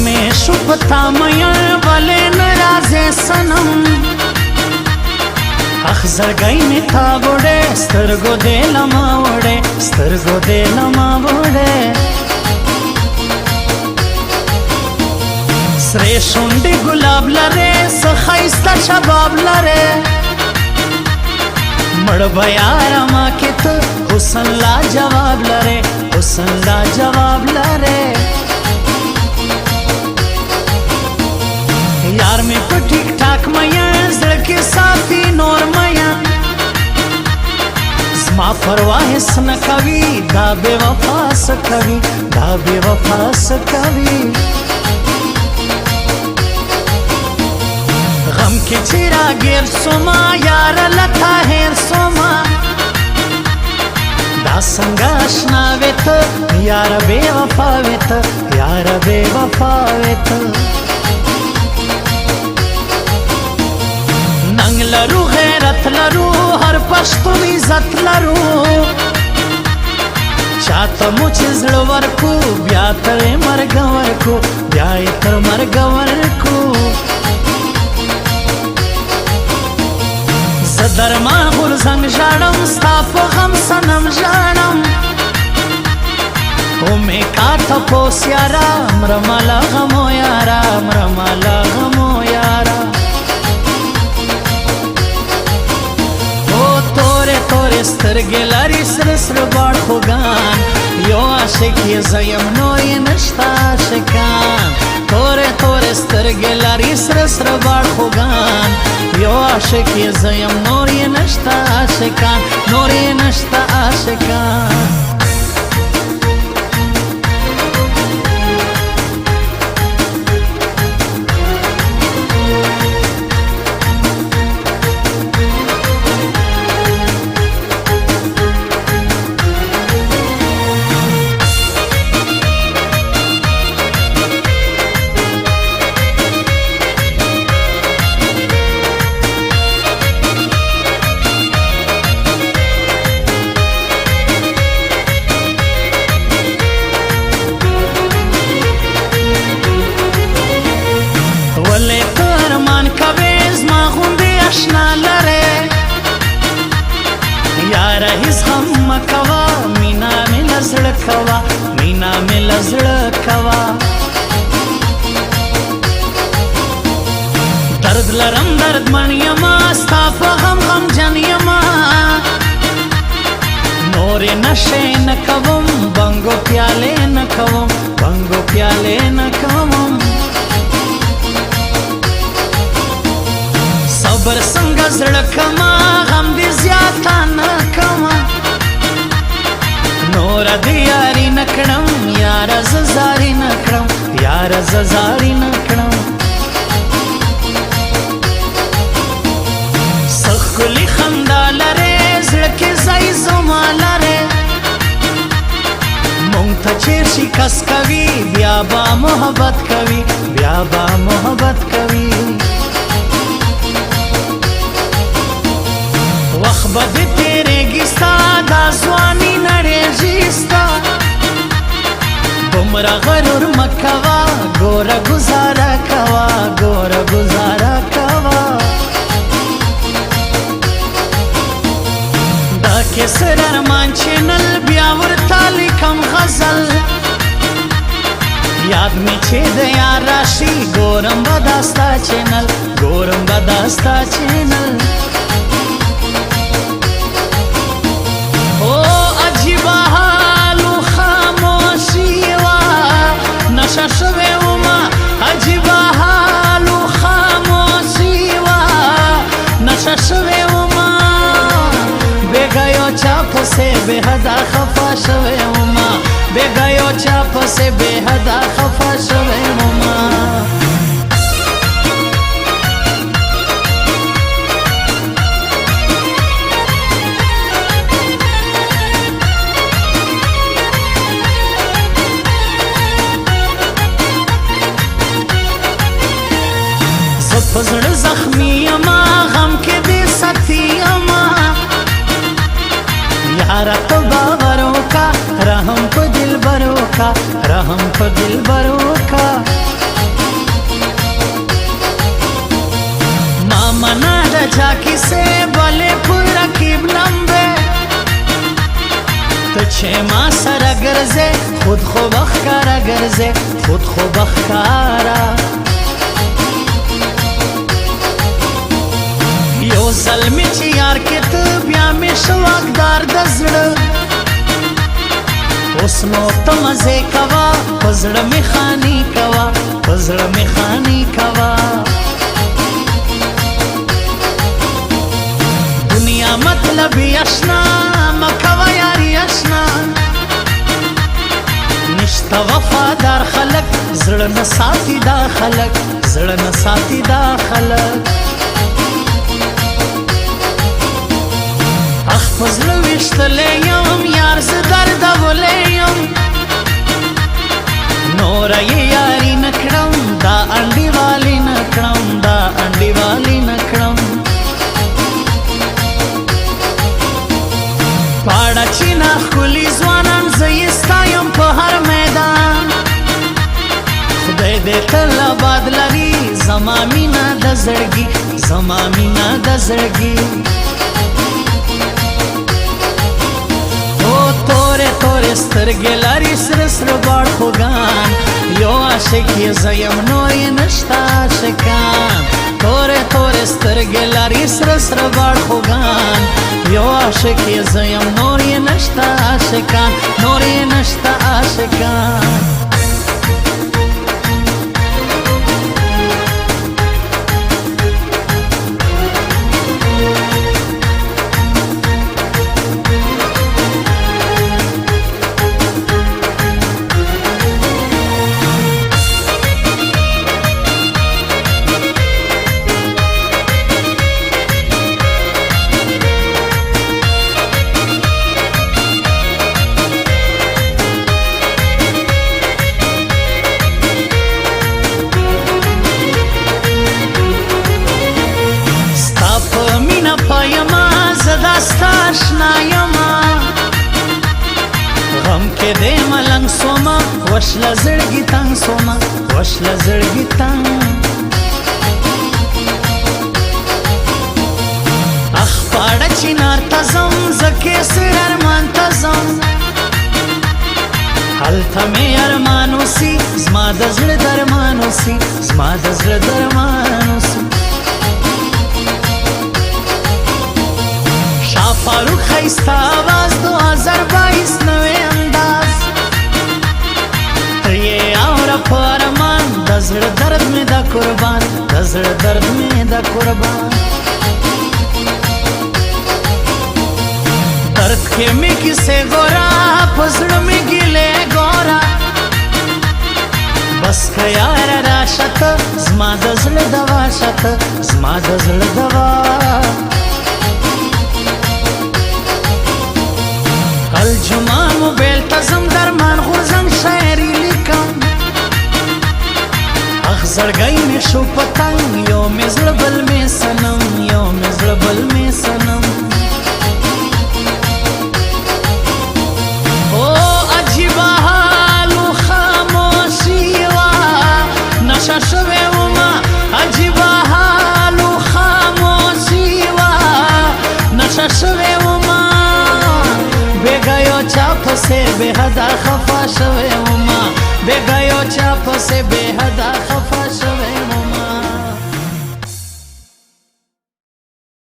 में शुभता मयर वाले नाराजे सनम अखजर गई में था बोड़े स्तरगो दे लमा बोड़े स्तरगो दे लमा बोड़े सरे शुंडी गुलाब लरे सखाइस्ता शबाब लरे मड़ बयारा माँ के तो हुसन ला जवाब लरे हुसन ला जवाब लरे यार में तो ठीक ठाक मैया के साथी नोर मैया स्मा परवाह सन कवि दाबे वफास कवि दाबे वफास कवि गम के चिरा गिर सोमा यार लता हेर सोमा दासंगाश नावेत यार बेवफावेत यार बेवफावेत नंग लरू गैरत लरू हर पश्तुन इज्जत लरू चात मुझे जड़वर को ब्यातरे मरगवर को ब्यातर मरगवर को सदरमा गुरजंग जाड़म स्ताप गम सनम जाड़म ओमे का तपोस यारा मरमला गमो यारा मरमला गमो यारा سترګې لري سره سره باړ خوګان یو عاشق یې زیم نور یې نشته عاشقان تورې تورې سترګې لري سره سره باړ خوګان یو عاشق یې زیم نور یې نشته عاشقان نور یې نشته عاشقان کوا مینا میں لزڑ کوا درد لرم درد من یما ستا پا غم غم جن یما نور نشے نکوم بنگو پیالے نکوم بنگو پیالے نکوم صبر سنگ زڑکما غم دی زیادہ نکما نور دیاری نکڑم یار ززاری نکڑم یار ززاری نکڑم سخلی خندا لرے زڑکی زائی زما لرے مونتا چیر شکست کوي بیا با محبت کوي بیا با محبت کوي وخت به تیرېږي ستا دا ځواني نړېږي ستا دومره غرور مه کوه ګوره ګزاره کوه ګوره ګزاره کوه دا کیسر ارمان چینل بیا ورته لیکم غزل یاد می چې د یار راشي ګورم به دا ستا چینل ګورم به دا ستا چینل से बेहदा खफा शवे उमा बेगयो چا پسې بے حدا خفا شوی وما پزړه زخمی یما غم کې دې ساتي یما یاره ته باور وکا رحم په دلبر وکا رحم په دلبر وکا ما منا د چا کیسه بلې پر رقیب لمبه ته چې ما سره ګرځې خود خو بخکارا ګرځې خود خو بخکارا یو ظلمی چې یار کې ته بیا مې شو حقدار د زړه اوس نو ته مزې کوه په زړه مې خاني کوه په زړه مې خاني کوه دنیا مطلب اشنا مه کوه یاري اشنا نشته وفادار خلک زړه نه ساتي دا خلک زړه نه ساتي دا خلک اخ پزړه ویشتلی یم یار زه دردولی یم نوره یې یاري نه کړم دا انډیوالي نه کړم دا انډیوالي نه کړم پاړه چې نه ښکلي ځوانان زه یې ستایم په هر میدان خدای دې تل آباد لري زما مینه د زړګي زما مینه د زړګي تورې سترګې لري سره سره باړ خوږان یو عاشق یې زه یم نور یې نشته عاشقان تورې سترګې لري سره سره باړ خوږان یو عاشق یې زه یم نور یې نشته عاشقان نور یې نشته عاشقان داستا اشنا یما غم کې دې ملنګ سوما وشله زړګي تنګ سوما وشله زړګي تنګ اخ پاړه چینار ته ځم زه کیسر ارمان ته ځم هلته مې ارمان اوسي زما د زړه درمان اوسي زما د زړه درمان اوسي فاروق خیستا آواز 2022 نوے انداز یہ اور پرمان د زړه درد میں دا قربان د زړه درد میں دا قربان درد کے میں کسے گورا پزړه میں گلے گورا بس که یار راشت زما د زړه دوا شت زما د زړه دوا الجمعه موبایل ته زم درمان غورځم شاعري لیکم اخ زړګی مې شو پتنګ یو مې زړه بل مې صنم یو مې زړه بل مې صنم او عجیبه حال و خاموشي وه نشه شوې ومه عجیبه حال و خاموشي وه نشه شوې ومه چا پسې بے حدا خفا شوی وما بے گایو چا پسې بے حدا خفا شوی